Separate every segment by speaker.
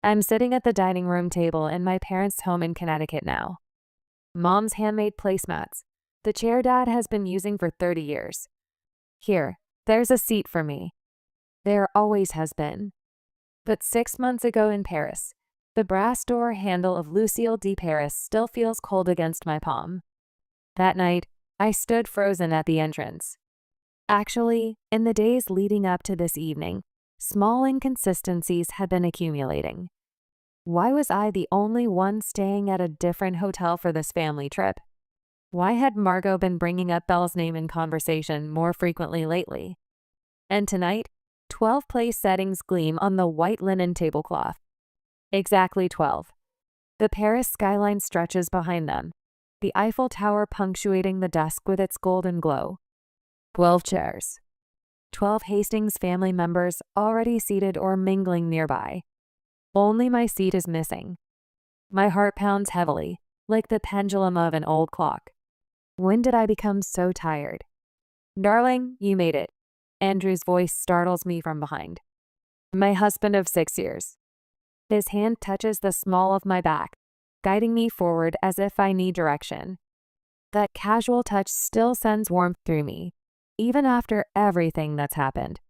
Speaker 1: I'm sitting at the dining room table in my parents' home in Connecticut now. Mom's handmade placemats, the chair Dad has been using for 30 years. Here, there's a seat for me. There always has been. But 6 months ago in Paris, the brass door handle of Lucille de Paris still feels cold against my palm. That night, I stood frozen at the entrance. Actually, in the days leading up to this evening, small inconsistencies had been accumulating. Why was I the only one staying at a different hotel for this family trip? Why had Margot been bringing up Belle's name in conversation more frequently lately? And tonight, 12 place settings gleam on the white linen tablecloth. Exactly 12. The Paris skyline stretches behind them, the Eiffel Tower punctuating the dusk with its golden glow. 12 chairs. 12 Hastings family members already seated or mingling nearby. Only my seat is missing. My heart pounds heavily, like the pendulum of an old clock. When did I become so tired? Darling, you made it. Andrew's voice startles me from behind. My husband of 6 years. His hand touches the small of my back, guiding me forward as if I need direction. That casual touch still sends warmth through me, even after everything that's happened.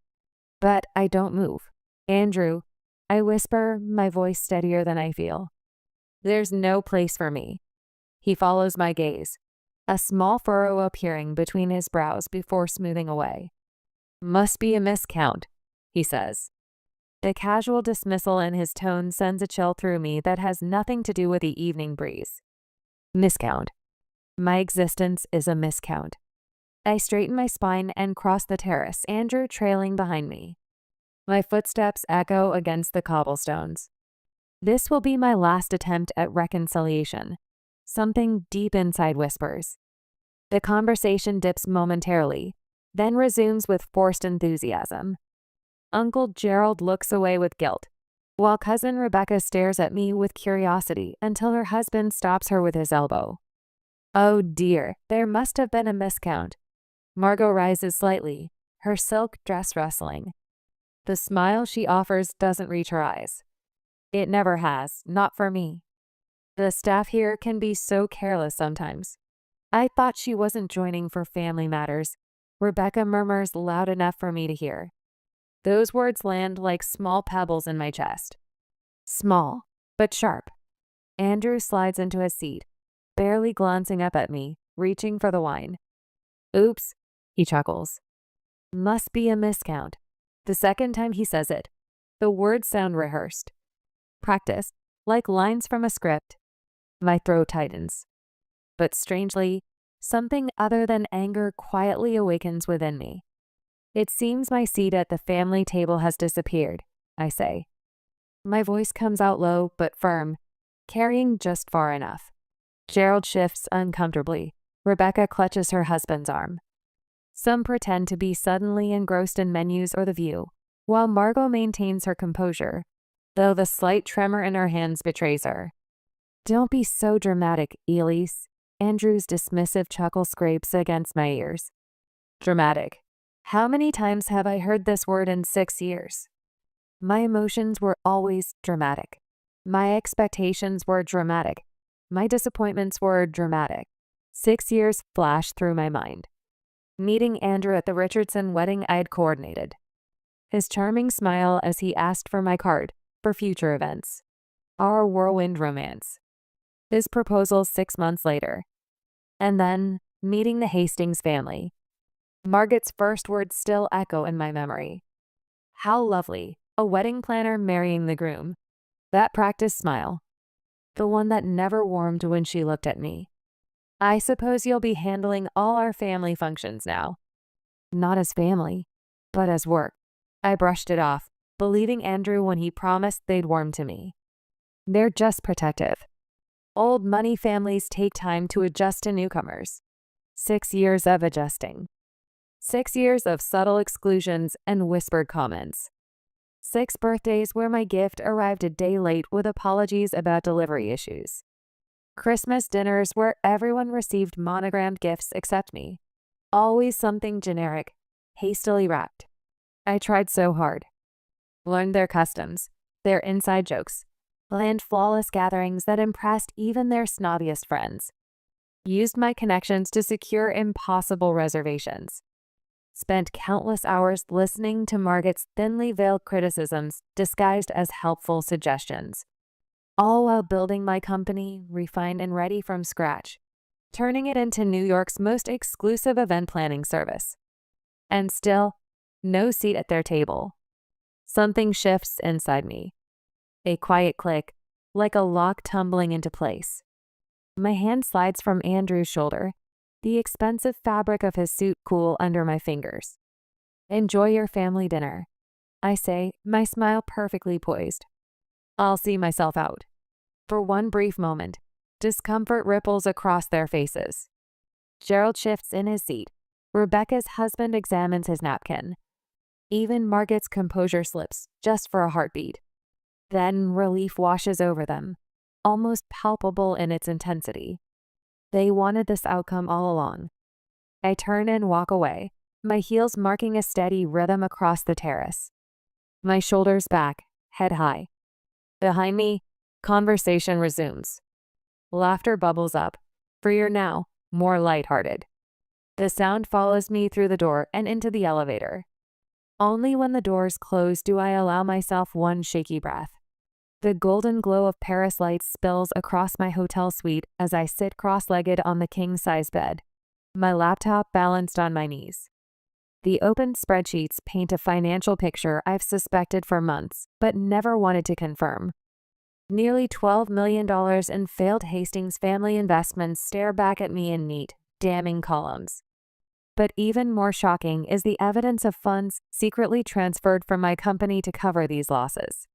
Speaker 1: But I don't move. Andrew, I whisper, my voice steadier than I feel. There's no place for me. He follows my gaze, a small furrow appearing between his brows before smoothing away. Must be a miscount, he says. The casual dismissal in his tone sends a chill through me that has nothing to do with the evening breeze. Miscount. My existence is a miscount. I straighten my spine and cross the terrace, Andrew trailing behind me. My footsteps echo against the cobblestones. This will be my last attempt at reconciliation. Something deep inside whispers. The conversation dips momentarily, then resumes with forced enthusiasm. Uncle Gerald looks away with guilt, while Cousin Rebecca stares at me with curiosity until her husband stops her with his elbow. Oh dear, there must have been a miscount. Margot rises slightly, her silk dress rustling. The smile she offers doesn't reach her eyes. It never has, not for me. The staff here can be so careless sometimes. I thought she wasn't joining for family matters. Rebecca murmurs loud enough for me to hear. Those words land like small pebbles in my chest. Small, but sharp. Andrew slides into his seat, barely glancing up at me, reaching for the wine. Oops, he chuckles. Must be a miscount. The second time he says it, the words sound rehearsed. Practiced, like lines from a script. My throat tightens. But strangely, something other than anger quietly awakens within me. It seems my seat at the family table has disappeared, I say. My voice comes out low but firm, carrying just far enough. Gerald shifts uncomfortably. Rebecca clutches her husband's arm. Some pretend to be suddenly engrossed in menus or the view, while Margot maintains her composure, though the slight tremor in her hands betrays her. Don't be so dramatic, Elise. Andrew's dismissive chuckle scrapes against my ears. Dramatic. How many times have I heard this word in 6 years? My emotions were always dramatic. My expectations were dramatic. My disappointments were dramatic. 6 years flashed through my mind. Meeting Andrew at the Richardson wedding I'd coordinated. His charming smile as he asked for my card for future events. Our whirlwind romance. His proposal 6 months later. And then, meeting the Hastings family. Margaret's first words still echo in my memory. How lovely, a wedding planner marrying the groom. That practiced smile. The one that never warmed when she looked at me. I suppose you'll be handling all our family functions now. Not as family, but as work. I brushed it off, believing Andrew when he promised they'd warm to me. They're just protective. Old money families take time to adjust to newcomers. 6 years of adjusting. 6 years of subtle exclusions and whispered comments. 6 birthdays where my gift arrived a day late with apologies about delivery issues. Christmas dinners where everyone received monogrammed gifts except me. Always something generic, hastily wrapped. I tried so hard. Learned their customs, their inside jokes, planned flawless gatherings that impressed even their snobbiest friends, used my connections to secure impossible reservations, spent countless hours listening to Margot's thinly veiled criticisms disguised as helpful suggestions, all while building my company, refined and ready from scratch, turning it into New York's most exclusive event planning service. And still, no seat at their table. Something shifts inside me. A quiet click, like a lock tumbling into place. My hand slides from Andrew's shoulder, the expensive fabric of his suit cool under my fingers. "Enjoy your family dinner," I say, my smile perfectly poised. "I'll see myself out." For one brief moment, discomfort ripples across their faces. Gerald shifts in his seat. Rebecca's husband examines his napkin. Even Margot's composure slips, just for a heartbeat. Then relief washes over them, almost palpable in its intensity. They wanted this outcome all along. I turn and walk away, my heels marking a steady rhythm across the terrace. My shoulders back, head high. Behind me, conversation resumes. Laughter bubbles up, freer now, more lighthearted. The sound follows me through the door and into the elevator. Only when the doors close do I allow myself one shaky breath. The golden glow of Paris lights spills across my hotel suite as I sit cross-legged on the king-size bed, my laptop balanced on my knees. The open spreadsheets paint a financial picture I've suspected for months, but never wanted to confirm. Nearly $12 million in failed Hastings family investments stare back at me in neat, damning columns. But even more shocking is the evidence of funds secretly transferred from my company to cover these losses.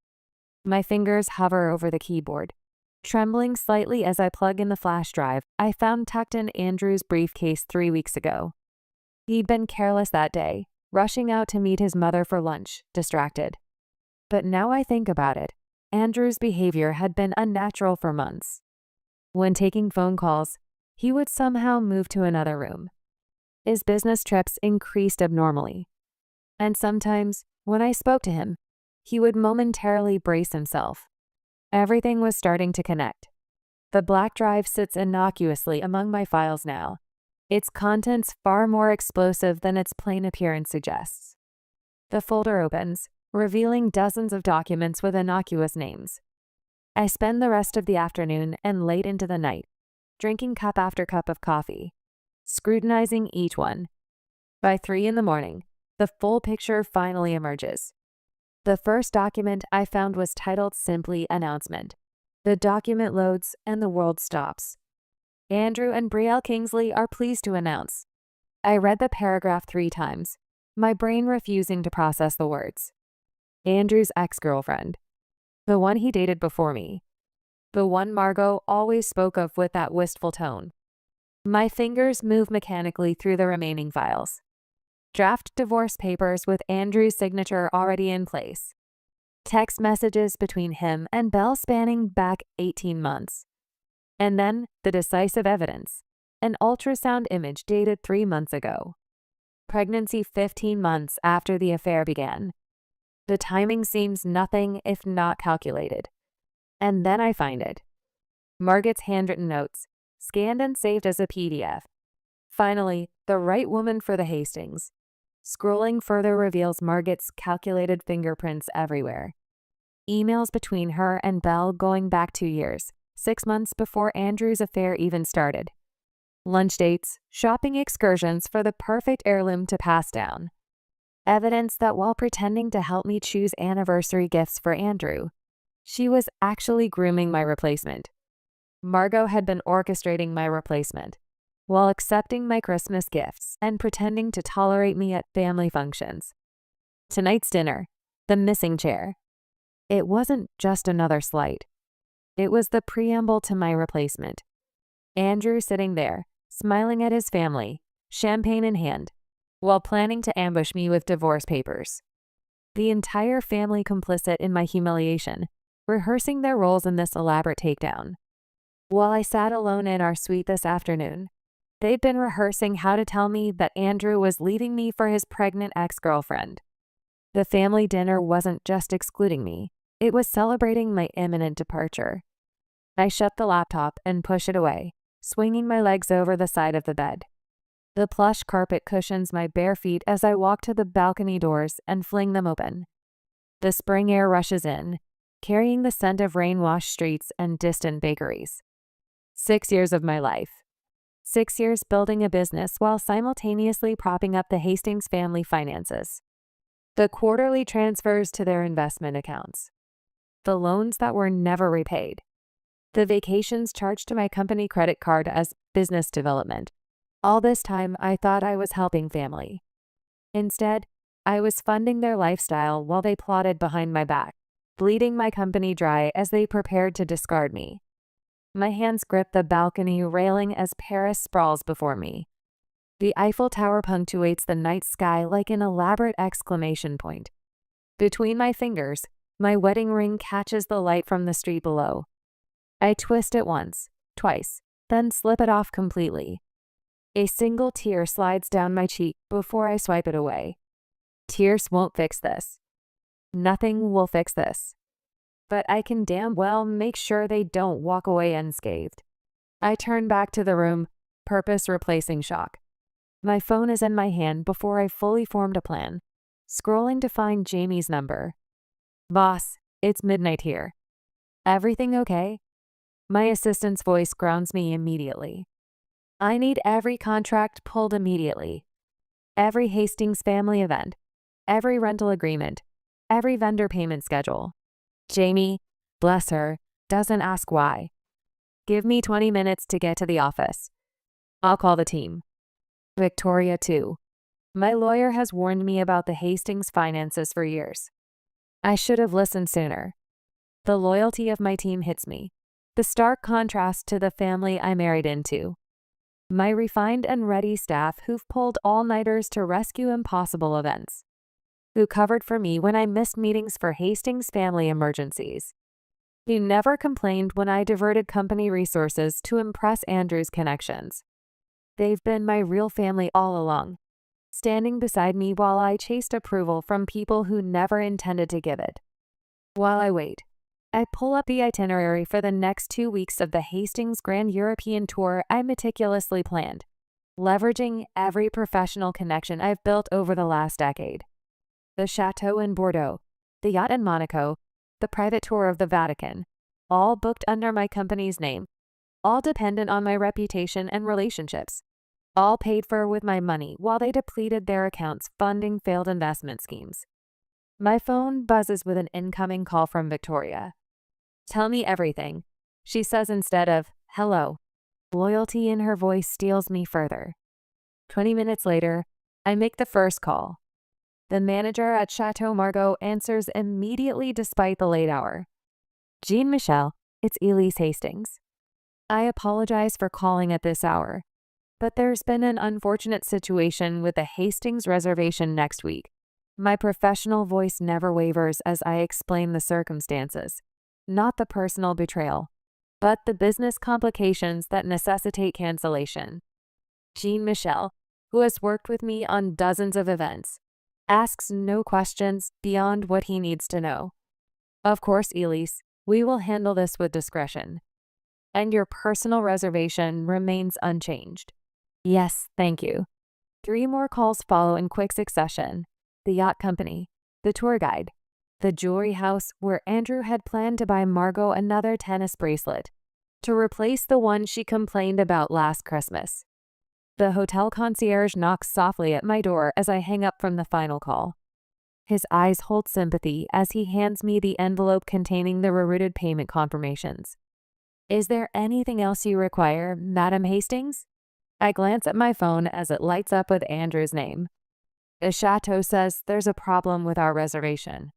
Speaker 1: My fingers hover over the keyboard, trembling slightly as I plug in the flash drive I found tucked in Andrew's briefcase 3 weeks ago. He'd been careless that day, rushing out to meet his mother for lunch, distracted. But now I think about it, Andrew's behavior had been unnatural for months. When taking phone calls, he would somehow move to another room. His business trips increased abnormally. And sometimes, when I spoke to him, he would momentarily brace himself. Everything was starting to connect. The black drive sits innocuously among my files now, its contents far more explosive than its plain appearance suggests. The folder opens, revealing dozens of documents with innocuous names. I spend the rest of the afternoon and late into the night, drinking cup after cup of coffee, scrutinizing each one. By 3 a.m, the full picture finally emerges. The first document I found was titled simply Announcement. The document loads and the world stops. Andrew and Brielle Kingsley are pleased to announce. I read the paragraph 3 times, my brain refusing to process the words. Andrew's ex-girlfriend. The one he dated before me. The one Margot always spoke of with that wistful tone. My fingers move mechanically through the remaining files. Draft divorce papers with Andrew's signature already in place. Text messages between him and Belle spanning back 18 months. And then the decisive evidence, an ultrasound image dated 3 months ago. Pregnancy 15 months after the affair began. The timing seems nothing if not calculated. And then I find it. Margot's handwritten notes, scanned and saved as a PDF. Finally, the right woman for the Hastings. Scrolling further reveals Margot's calculated fingerprints everywhere. Emails between her and Belle going back 2 years, 6 months before Andrew's affair even started. Lunch dates, shopping excursions for the perfect heirloom to pass down. Evidence that while pretending to help me choose anniversary gifts for Andrew, she was actually grooming my replacement. Margot had been orchestrating my replacement, while accepting my Christmas gifts and pretending to tolerate me at family functions. Tonight's dinner, the missing chair. It wasn't just another slight. It was the preamble to my replacement. Andrew sitting there, smiling at his family, champagne in hand, while planning to ambush me with divorce papers. The entire family complicit in my humiliation, rehearsing their roles in this elaborate takedown. While I sat alone in our suite this afternoon, they'd been rehearsing how to tell me that Andrew was leaving me for his pregnant ex-girlfriend. The family dinner wasn't just excluding me. It was celebrating my imminent departure. I shut the laptop and push it away, swinging my legs over the side of the bed. The plush carpet cushions my bare feet as I walk to the balcony doors and fling them open. The spring air rushes in, carrying the scent of rain-washed streets and distant bakeries. 6 years of my life. 6 years building a business while simultaneously propping up the Hastings family finances. The quarterly transfers to their investment accounts. The loans that were never repaid. The vacations charged to my company credit card as business development. All this time, I thought I was helping family. Instead, I was funding their lifestyle while they plotted behind my back, bleeding my company dry as they prepared to discard me. My hands grip the balcony railing as Paris sprawls before me. The Eiffel Tower punctuates the night sky like an elaborate exclamation point. Between my fingers, my wedding ring catches the light from the street below. I twist it once, twice, then slip it off completely. A single tear slides down my cheek before I swipe it away. Tears won't fix this. Nothing will fix this. But I can damn well make sure they don't walk away unscathed. I turn back to the room, purpose replacing shock. My phone is in my hand before I fully formed a plan, scrolling to find Jamie's number. "Boss, it's midnight here. Everything okay?" My assistant's voice grounds me immediately. I need every contract pulled immediately. Every Hastings family event, every rental agreement, every vendor payment schedule. Jamie, bless her, doesn't ask why. Give me 20 minutes to get to the office. I'll call the team. Victoria 2. My lawyer has warned me about the Hastings finances for years. I should have listened sooner. The loyalty of my team hits me. The stark contrast to the family I married into. My refined and ready staff who've pulled all-nighters to rescue impossible events. Who covered for me when I missed meetings for Hastings family emergencies. Who never complained when I diverted company resources to impress Andrew's connections. They've been my real family all along, standing beside me while I chased approval from people who never intended to give it. While I wait, I pull up the itinerary for the next 2 weeks of the Hastings Grand European Tour I meticulously planned, leveraging every professional connection I've built over the last decade. The chateau in Bordeaux, the yacht in Monaco, the private tour of the Vatican, all booked under my company's name, all dependent on my reputation and relationships, all paid for with my money while they depleted their accounts funding failed investment schemes. My phone buzzes with an incoming call from Victoria. "Tell me everything," she says instead of, "Hello." Loyalty in her voice steals me further. 20 minutes later, I make the first call. The manager at Chateau Margaux answers immediately despite the late hour. "Jean-Michel, it's Elise Hastings. I apologize for calling at this hour, but there's been an unfortunate situation with the Hastings reservation next week." My professional voice never wavers as I explain the circumstances, not the personal betrayal, but the business complications that necessitate cancellation. Jean-Michel, who has worked with me on dozens of events, asks no questions beyond what he needs to know. "Of course, Elise, we will handle this with discretion. And your personal reservation remains unchanged." "Yes, thank you." 3 more calls follow in quick succession. The yacht company, the tour guide, the jewelry house where Andrew had planned to buy Margot another tennis bracelet to replace the one she complained about last Christmas. The hotel concierge knocks softly at my door as I hang up from the final call. His eyes hold sympathy as he hands me the envelope containing the rerouted payment confirmations. "Is there anything else you require, Madam Hastings?" I glance at my phone as it lights up with Andrew's name. "The chateau says there's a problem with our reservation."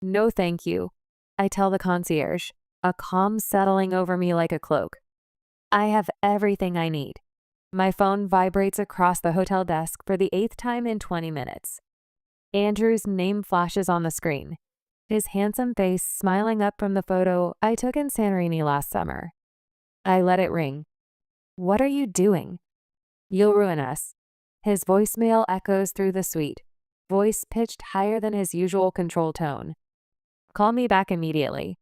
Speaker 1: "No, thank you," I tell the concierge, a calm settling over me like a cloak. I have everything I need. My phone vibrates across the hotel desk for the 8th time in 20 minutes. Andrew's name flashes on the screen, his handsome face smiling up from the photo I took in Santorini last summer. I let it ring. "What are you doing?" "You'll ruin us." His voicemail echoes through the suite, voice pitched higher than his usual control tone. Call me back immediately.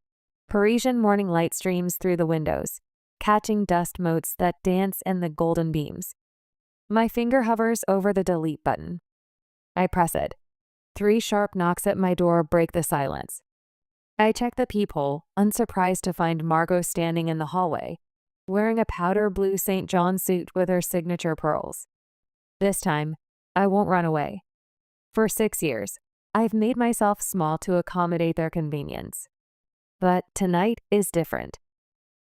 Speaker 1: Parisian morning light streams through the windows, catching dust motes that dance in the golden beams. My finger hovers over the delete button. I press it. 3 sharp knocks at my door break the silence. I check the peephole, unsurprised to find Margot standing in the hallway, wearing a powder blue St. John suit with her signature pearls. This time, I won't run away. For 6 years, I've made myself small to accommodate their convenience. But tonight is different.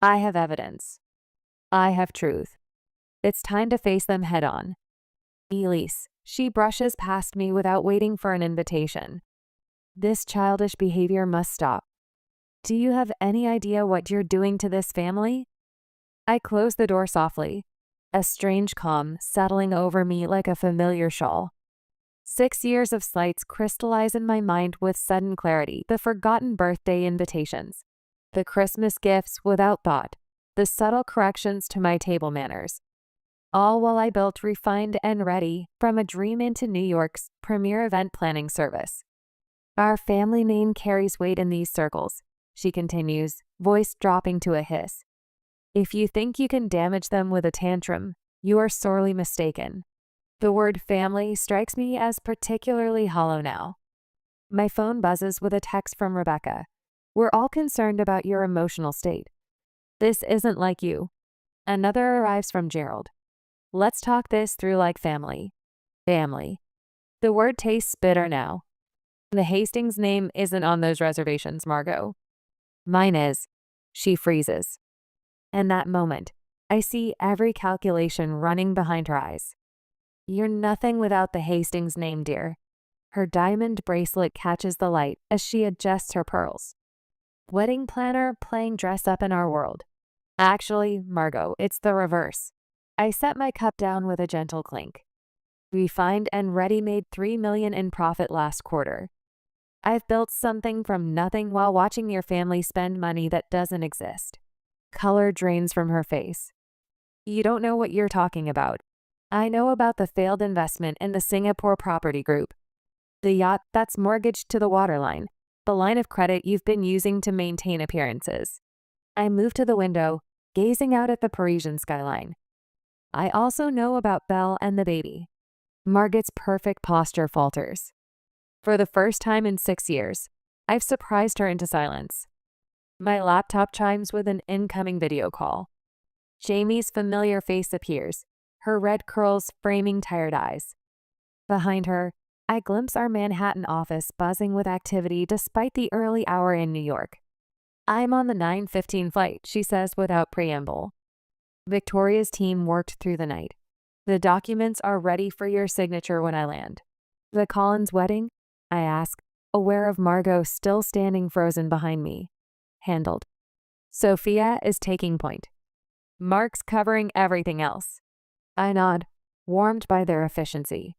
Speaker 1: I have evidence. I have truth. It's time to face them head on. Elise, she brushes past me without waiting for an invitation. This childish behavior must stop. Do you have any idea what you're doing to this family? I close the door softly, a strange calm settling over me like a familiar shawl. 6 years of slights crystallize in my mind with sudden clarity. The forgotten birthday invitations, the Christmas gifts without thought, the subtle corrections to my table manners. All while I built Refined and Ready from a dream into New York's premier event planning service. Our family name carries weight in these circles, she continues, voice dropping to a hiss. If you think you can damage them with a tantrum, you are sorely mistaken. The word family strikes me as particularly hollow now. My phone buzzes with a text from Rebecca. We're all concerned about your emotional state. This isn't like you. Another arrives from Gerald. Let's talk this through like family. Family. The word tastes bitter now. The Hastings name isn't on those reservations, Margot. Mine is. She freezes. In that moment, I see every calculation running behind her eyes. You're nothing without the Hastings name, dear. Her diamond bracelet catches the light as she adjusts her pearls. Wedding planner playing dress up in our world. Actually, Margot, it's the reverse. I set my cup down with a gentle clink. Refined and Ready made $3 million in profit last quarter. I've built something from nothing while watching your family spend money that doesn't exist. Color drains from her face. You don't know what you're talking about. I know about the failed investment in the Singapore property group. The yacht that's mortgaged to the waterline. The line of credit you've been using to maintain appearances. I move to the window, gazing out at the Parisian skyline. I also know about Belle and the baby. Margot's perfect posture falters. For the first time in 6 years, I've surprised her into silence. My laptop chimes with an incoming video call. Jamie's familiar face appears, her red curls framing tired eyes. Behind her, I glimpse our Manhattan office buzzing with activity despite the early hour in New York. I'm on the 9:15 flight, she says without preamble. Victoria's team worked through the night. The documents are ready for your signature when I land. The Collins wedding? I ask, aware of Margot still standing frozen behind me. Handled. Sophia is taking point. Mark's covering everything else. I nod, warmed by their efficiency.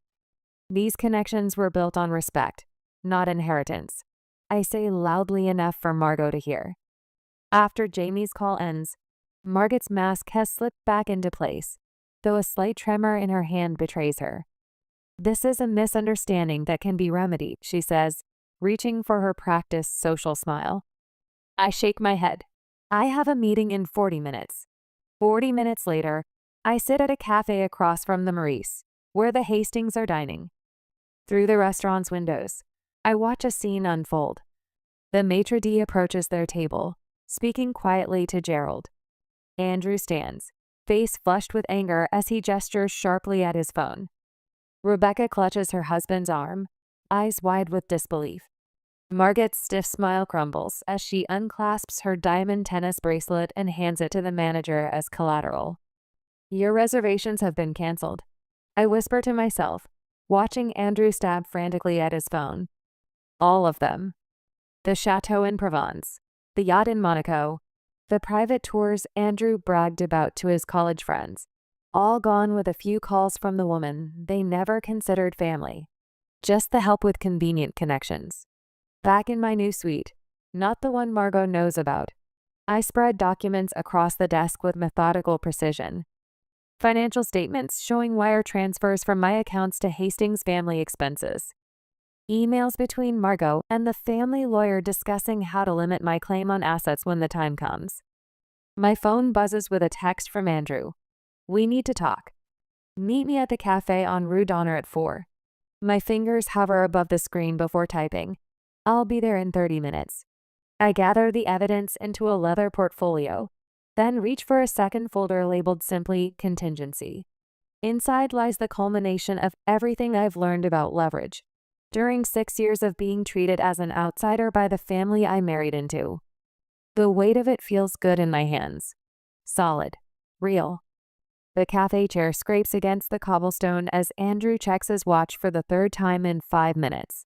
Speaker 1: These connections were built on respect, not inheritance. I say loudly enough for Margot to hear. After Jamie's call ends, Margot's mask has slipped back into place, though a slight tremor in her hand betrays her. This is a misunderstanding that can be remedied, she says, reaching for her practiced social smile. I shake my head. I have a meeting in 40 minutes. 40 minutes later, I sit at a cafe across from the Maurice, where the Hastings are dining. Through the restaurant's windows, I watch a scene unfold. The maitre d' approaches their table, speaking quietly to Gerald. Andrew stands, face flushed with anger as he gestures sharply at his phone. Rebecca clutches her husband's arm, eyes wide with disbelief. Margot's stiff smile crumbles as she unclasps her diamond tennis bracelet and hands it to the manager as collateral. Your reservations have been canceled. I whisper to myself, watching Andrew stab frantically at his phone. All of them. The chateau in Provence, the yacht in Monaco, the private tours Andrew bragged about to his college friends. All gone with a few calls from the woman they never considered family. Just the help with convenient connections. Back in my new suite, not the one Margot knows about, I spread documents across the desk with methodical precision. Financial statements showing wire transfers from my accounts to Hastings family expenses. Emails between Margot and the family lawyer discussing how to limit my claim on assets when the time comes. My phone buzzes with a text from Andrew. We need to talk. Meet me at the cafe on Rue Donner at 4. My fingers hover above the screen before typing. I'll be there in 30 minutes. I gather the evidence into a leather portfolio, then reach for a second folder labeled simply Contingency. Inside lies the culmination of everything I've learned about leverage during 6 years of being treated as an outsider by the family I married into. The weight of it feels good in my hands. Solid. Real. The cafe chair scrapes against the cobblestone as Andrew checks his watch for the third time in 5 minutes.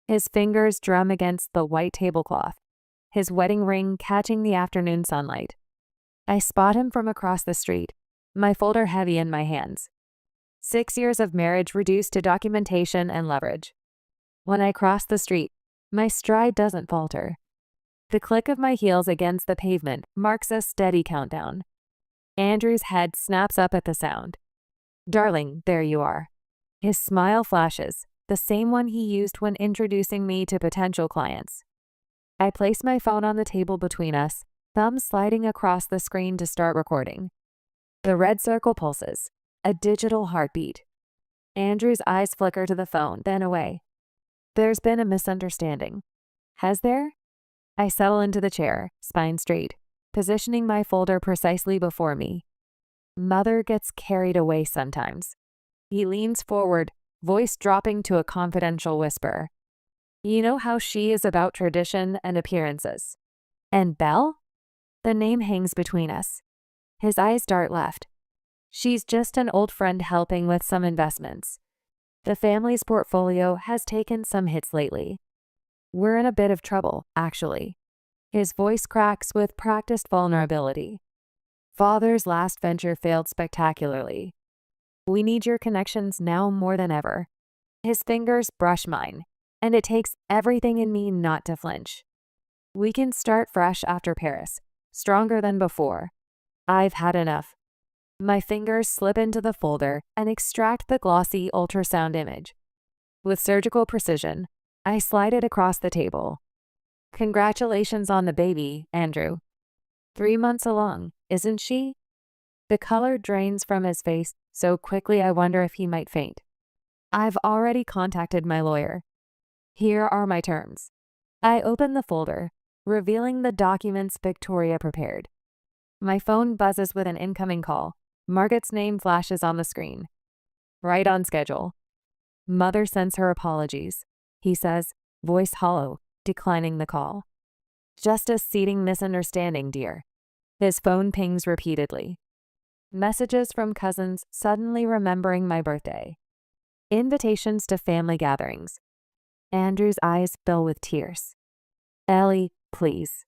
Speaker 1: His fingers drum against the white tablecloth, his wedding ring catching the afternoon sunlight. I spot him from across the street, my folder heavy in my hands. 6 years of marriage reduced to documentation and leverage. When I cross the street, my stride doesn't falter. The click of my heels against the pavement marks a steady countdown. Andrew's head snaps up at the sound. Darling, there you are. His smile flashes, the same one he used when introducing me to potential clients. I place my phone on the table between us, thumb sliding across the screen to start recording. The red circle pulses, a digital heartbeat. Andrew's eyes flicker to the phone, then away. There's been a misunderstanding. Has there? I settle into the chair, spine straight, positioning my folder precisely before me. Mother gets carried away sometimes. He leans forward, voice dropping to a confidential whisper. You know how she is about tradition and appearances. And Belle? The name hangs between us. His eyes dart left. She's just an old friend helping with some investments. The family's portfolio has taken some hits lately. We're in a bit of trouble, actually. His voice cracks with practiced vulnerability. Father's last venture failed spectacularly. We need your connections now more than ever. His fingers brush mine, and it takes everything in me not to flinch. We can start fresh after Paris, stronger than before. I've had enough. My fingers slip into the folder and extract the glossy ultrasound image. With surgical precision, I slide it across the table. Congratulations on the baby, Andrew. 3 months along, isn't she? The color drains from his face so quickly I wonder if he might faint. I've already contacted my lawyer. Here are my terms. I open the folder, revealing the documents Victoria prepared. My phone buzzes with an incoming call. Margaret's name flashes on the screen. Right on schedule. Mother sends her apologies, he says, voice hollow, declining the call. Just a seeding misunderstanding, dear. His phone pings repeatedly. Messages from cousins suddenly remembering my birthday. Invitations to family gatherings. Andrew's eyes fill with tears. Ellie, please.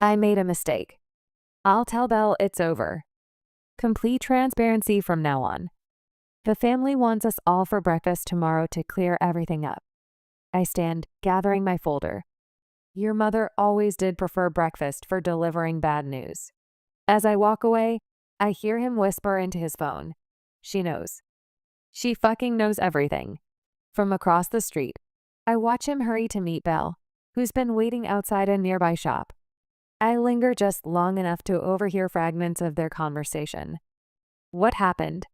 Speaker 1: I made a mistake. I'll tell Belle it's over. Complete transparency from now on. The family wants us all for breakfast tomorrow to clear everything up. I stand, gathering my folder. Your mother always did prefer breakfast for delivering bad news. As I walk away, I hear him whisper into his phone. She knows. She fucking knows everything. From across the street, I watch him hurry to meet Belle, who's been waiting outside a nearby shop. I linger just long enough to overhear fragments of their conversation. What happened?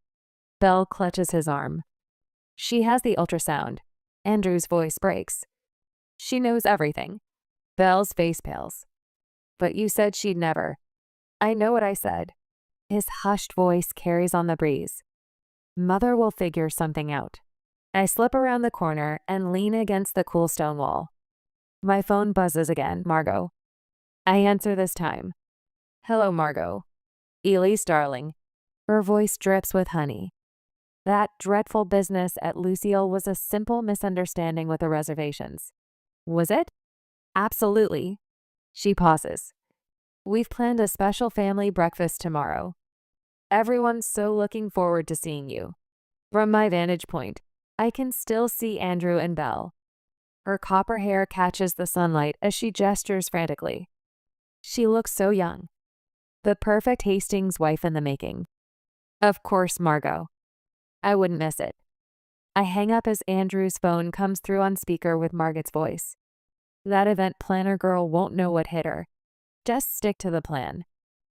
Speaker 1: Belle clutches his arm. She has the ultrasound. Andrew's voice breaks. She knows everything. Belle's face pales. But you said she'd never. I know what I said. His hushed voice carries on the breeze. Mother will figure something out. I slip around the corner and lean against the cool stone wall. My phone buzzes again, Margot. I answer this time. Hello, Margot. Elise, darling. Her voice drips with honey. That dreadful business at Lucille was a simple misunderstanding with the reservations. Was it? Absolutely. She pauses. We've planned a special family breakfast tomorrow. Everyone's so looking forward to seeing you. From my vantage point, I can still see Andrew and Belle. Her copper hair catches the sunlight as she gestures frantically. She looks so young. The perfect Hastings wife in the making. Of course, Margot. I wouldn't miss it. I hang up as Andrew's phone comes through on speaker with Margaret's voice. That event planner girl won't know what hit her. Just stick to the plan.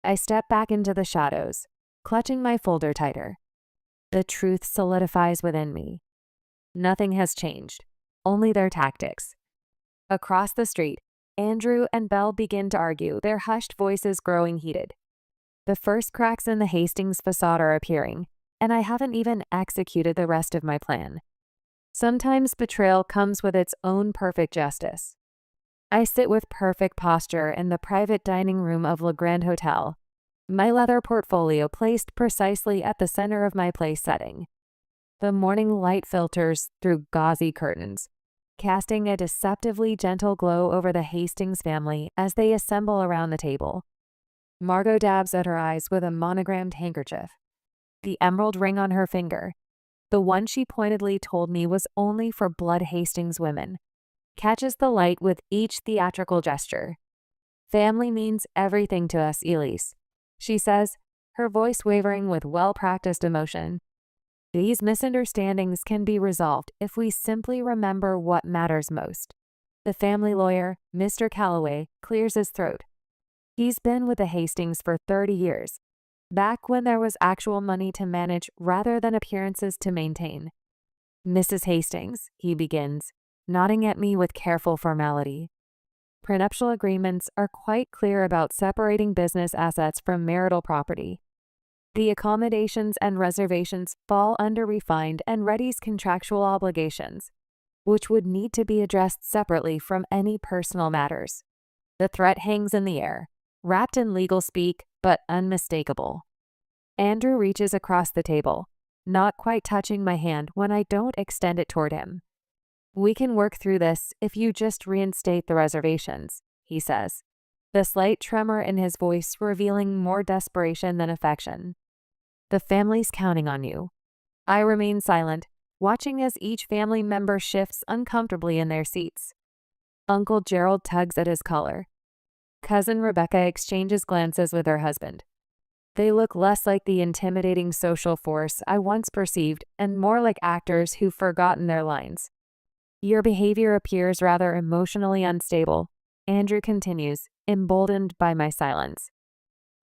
Speaker 1: I step back into the shadows, clutching my folder tighter. The truth solidifies within me. Nothing has changed, only their tactics. Across the street, Andrew and Belle begin to argue, their hushed voices growing heated. The first cracks in the Hastings facade are appearing, and I haven't even executed the rest of my plan. Sometimes betrayal comes with its own perfect justice. I sit with perfect posture in the private dining room of Le Grand Hotel, my leather portfolio placed precisely at the center of my place setting. The morning light filters through gauzy curtains, casting a deceptively gentle glow over the Hastings family as they assemble around the table. Margot dabs at her eyes with a monogrammed handkerchief. The emerald ring on her finger, the one she pointedly told me was only for Blood Hastings women, catches the light with each theatrical gesture. Family means everything to us, Elise, she says, her voice wavering with well-practiced emotion. These misunderstandings can be resolved if we simply remember what matters most. The family lawyer, Mr. Calloway, clears his throat. He's been with the Hastings for 30 years, back when there was actual money to manage rather than appearances to maintain. Mrs. Hastings, he begins, nodding at me with careful formality. Prenuptial agreements are quite clear about separating business assets from marital property. The accommodations and reservations fall under refined and Reddy's contractual obligations, which would need to be addressed separately from any personal matters. The threat hangs in the air, wrapped in legal speak, but unmistakable. Andrew reaches across the table, not quite touching my hand when I don't extend it toward him. We can work through this if you just reinstate the reservations, he says, the slight tremor in his voice revealing more desperation than affection. The family's counting on you. I remain silent, watching as each family member shifts uncomfortably in their seats. Uncle Gerald tugs at his collar. Cousin Rebecca exchanges glances with her husband. They look less like the intimidating social force I once perceived and more like actors who've forgotten their lines. Your behavior appears rather emotionally unstable, Andrew continues, emboldened by my silence.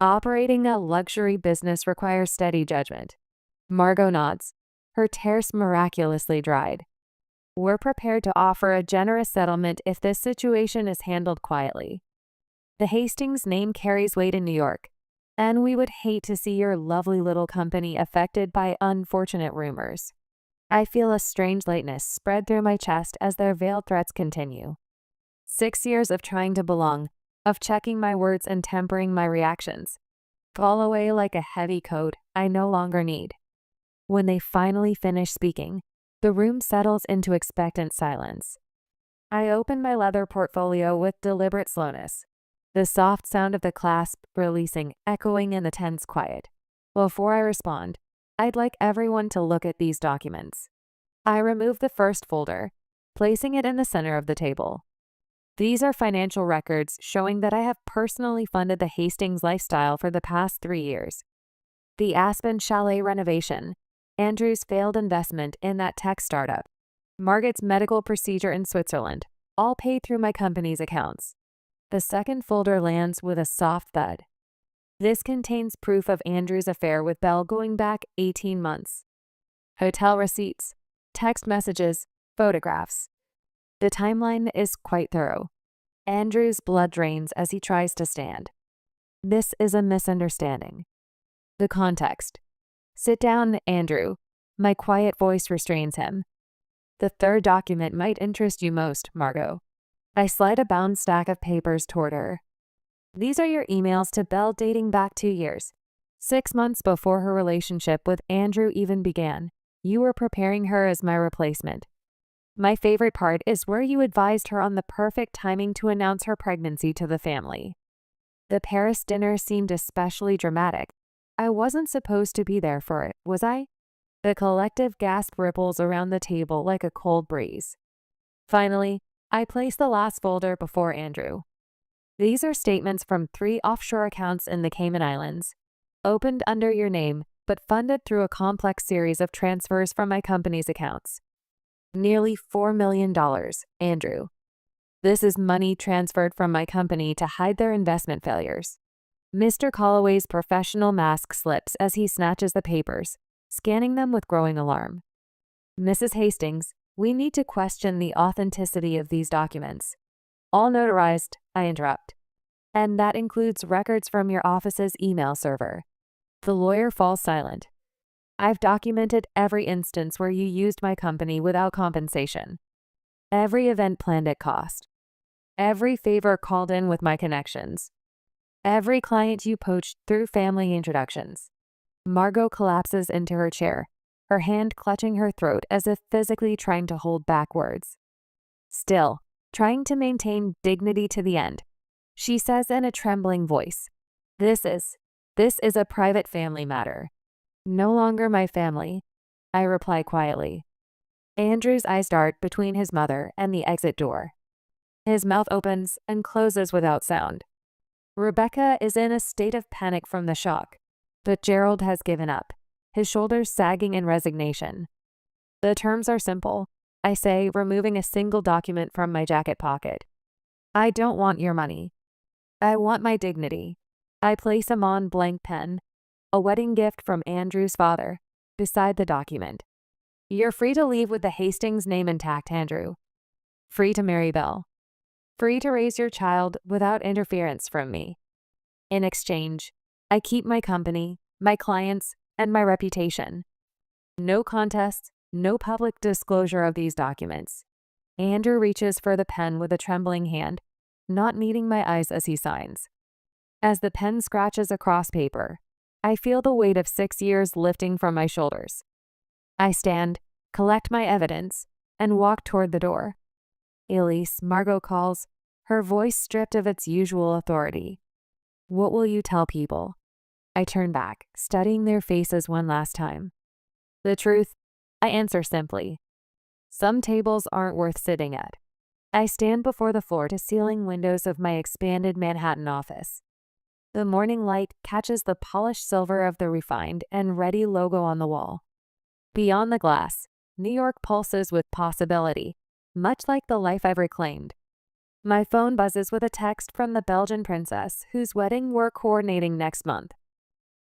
Speaker 1: Operating a luxury business requires steady judgment. Margot nods, her terse miraculously dried. We're prepared to offer a generous settlement if this situation is handled quietly. The Hastings name carries weight in New York, and we would hate to see your lovely little company affected by unfortunate rumors. I feel a strange lightness spread through my chest as their veiled threats continue. 6 years of trying to belong, of checking my words and tempering my reactions, fall away like a heavy coat I no longer need. When they finally finish speaking, the room settles into expectant silence. I open my leather portfolio with deliberate slowness, the soft sound of the clasp releasing echoing in the tense quiet. Before I respond, I'd like everyone to look at these documents. I remove the first folder, placing it in the center of the table. These are financial records showing that I have personally funded the Hastings lifestyle for the past 3 years. The Aspen Chalet renovation, Andrew's failed investment in that tech startup, Margaret's medical procedure in Switzerland, all paid through my company's accounts. The second folder lands with a soft thud. This contains proof of Andrew's affair with Belle going back 18 months. Hotel receipts, text messages, photographs. The timeline is quite thorough. Andrew's blood drains as he tries to stand. This is a misunderstanding. The context. Sit down, Andrew. My quiet voice restrains him. The third document might interest you most, Margot. I slide a bound stack of papers toward her. These are your emails to Belle dating back 2 years. 6 months before her relationship with Andrew even began, you were preparing her as my replacement. My favorite part is where you advised her on the perfect timing to announce her pregnancy to the family. The Paris dinner seemed especially dramatic. I wasn't supposed to be there for it, was I? The collective gasp ripples around the table like a cold breeze. Finally, I place the last folder before Andrew. These are statements from 3 offshore accounts in the Cayman Islands, opened under your name, but funded through a complex series of transfers from my company's accounts. Nearly $4 million, Andrew. This is money transferred from my company to hide their investment failures. Mr. Calloway's professional mask slips as he snatches the papers, scanning them with growing alarm. Mrs. Hastings, we need to question the authenticity of these documents. All notarized, I interrupt. And that includes records from your office's email server. The lawyer falls silent. I've documented every instance where you used my company without compensation. Every event planned at cost. Every favor called in with my connections. Every client you poached through family introductions. Margot collapses into her chair, her hand clutching her throat as if physically trying to hold back words. Still, trying to maintain dignity to the end, she says in a trembling voice, This is a private family matter. No longer my family, I reply quietly. Andrew's eyes dart between his mother and the exit door. His mouth opens and closes without sound. Rebecca is in a state of panic from the shock, but Gerald has given up, his shoulders sagging in resignation. The terms are simple, I say, removing a single document from my jacket pocket. I don't want your money. I want my dignity. I place a Mon blank pen, a wedding gift from Andrew's father, beside the document. You're free to leave with the Hastings name intact, Andrew. Free to marry Belle. Free to raise your child without interference from me. In exchange, I keep my company, my clients, and my reputation. No contest, no public disclosure of these documents. Andrew reaches for the pen with a trembling hand, not meeting my eyes as he signs. As the pen scratches across paper, I feel the weight of 6 years lifting from my shoulders. I stand, collect my evidence, and walk toward the door. Elise, Margot calls, her voice stripped of its usual authority. What will you tell people? I turn back, studying their faces one last time. The truth, I answer simply. Some tables aren't worth sitting at. I stand before the floor-to-ceiling windows of my expanded Manhattan office. The morning light catches the polished silver of the refined and ready logo on the wall. Beyond the glass, New York pulses with possibility, much like the life I've reclaimed. My phone buzzes with a text from the Belgian princess whose wedding we're coordinating next month.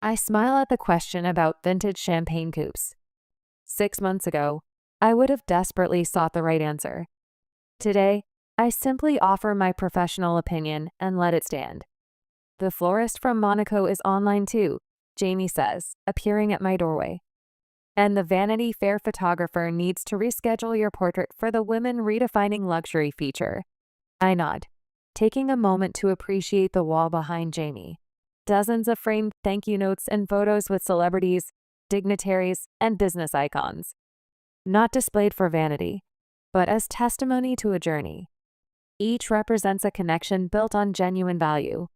Speaker 1: I smile at the question about vintage champagne coupes. 6 months ago, I would have desperately sought the right answer. Today, I simply offer my professional opinion and let it stand. The florist from Monaco is online too, Jamie says, appearing at my doorway. And the Vanity Fair photographer needs to reschedule your portrait for the Women Redefining Luxury feature. I nod, taking a moment to appreciate the wall behind Jamie. Dozens of framed thank you notes and photos with celebrities, dignitaries, and business icons. Not displayed for vanity, but as testimony to a journey. Each represents a connection built on genuine value,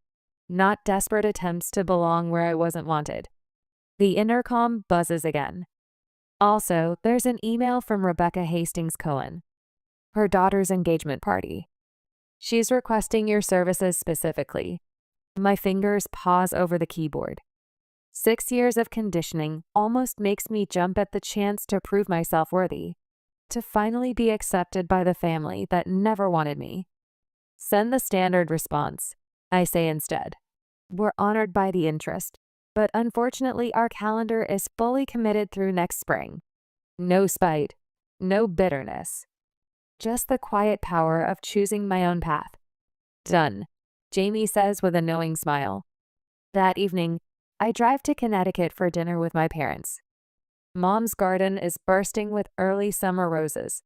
Speaker 1: not desperate attempts to belong where I wasn't wanted. The intercom buzzes again. Also, there's an email from Rebecca Hastings Cohen, her daughter's engagement party. She's requesting your services specifically. My fingers pause over the keyboard. 6 years of conditioning almost makes me jump at the chance to prove myself worthy, to finally be accepted by the family that never wanted me. Send the standard response, I say instead. We're honored by the interest, but unfortunately our calendar is fully committed through next spring. No spite, no bitterness. Just the quiet power of choosing my own path. Done, Jamie says with a knowing smile. That evening, I drive to Connecticut for dinner with my parents. Mom's garden is bursting with early summer roses,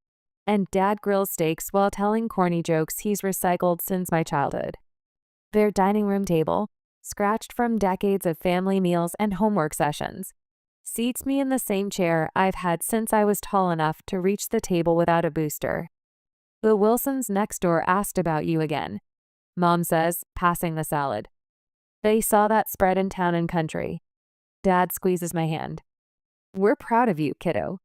Speaker 1: and Dad grills steaks while telling corny jokes he's recycled since my childhood. Their dining room table, scratched from decades of family meals and homework sessions, seats me in the same chair I've had since I was tall enough to reach the table without a booster. The Wilsons next door asked about you again, Mom says, passing the salad. They saw that spread in Town and Country. Dad squeezes my hand. We're proud of you, kiddo.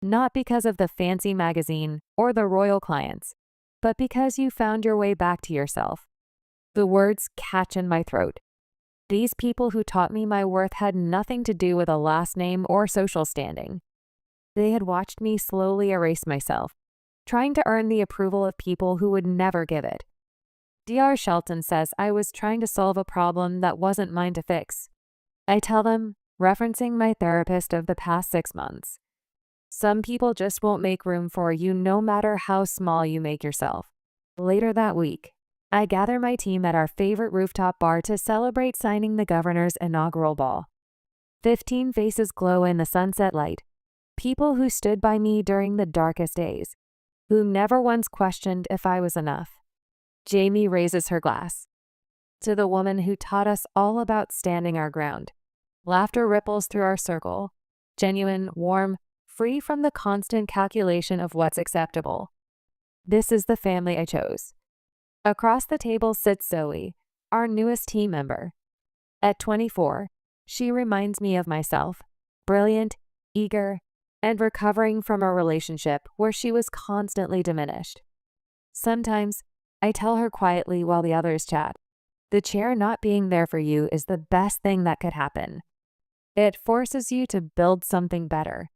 Speaker 1: Not because of the fancy magazine or the royal clients, but because you found your way back to yourself. The words catch in my throat. These people who taught me my worth had nothing to do with a last name or social standing. They had watched me slowly erase myself, trying to earn the approval of people who would never give it. Dr. Shelton says I was trying to solve a problem that wasn't mine to fix. I tell them, referencing my therapist of the past 6 months, some people just won't make room for you no matter how small you make yourself. Later that week, I gather my team at our favorite rooftop bar to celebrate signing the governor's inaugural ball. 15 faces glow in the sunset light, people who stood by me during the darkest days, who never once questioned if I was enough. Jamie raises her glass. To the woman who taught us all about standing our ground. Laughter ripples through our circle, genuine, warm, free from the constant calculation of what's acceptable. This is the family I chose. Across the table sits Zoe, our newest team member. At 24, she reminds me of myself, brilliant, eager, and recovering from a relationship where she was constantly diminished. Sometimes, I tell her quietly while the others chat, the chair not being there for you is the best thing that could happen. It forces you to build something better.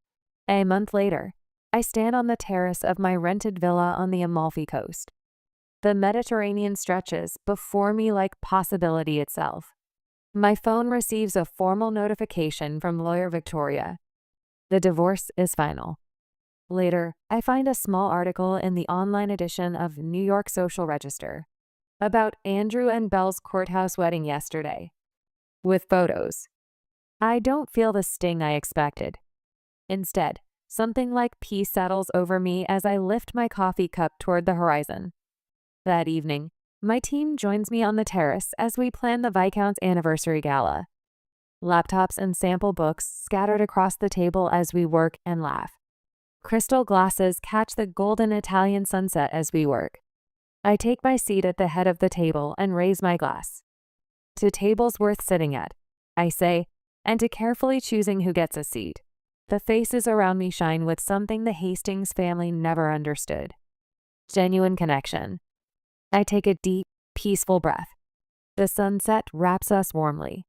Speaker 1: A month later, I stand on the terrace of my rented villa on the Amalfi Coast. The Mediterranean stretches before me like possibility itself. My phone receives a formal notification from lawyer Victoria. The divorce is final. Later, I find a small article in the online edition of New York Social Register about Andrew and Belle's courthouse wedding yesterday, with photos. I don't feel the sting I expected. Instead, something like peace settles over me as I lift my coffee cup toward the horizon. That evening, my team joins me on the terrace as we plan the Viscount's anniversary gala. Laptops and sample books scattered across the table as we work and laugh. Crystal glasses catch the golden Italian sunset as we work. I take my seat at the head of the table and raise my glass. To tables worth sitting at, I say, and to carefully choosing who gets a seat. The faces around me shine with something the Hastings family never understood. Genuine connection. I take a deep, peaceful breath. The sunset wraps us warmly.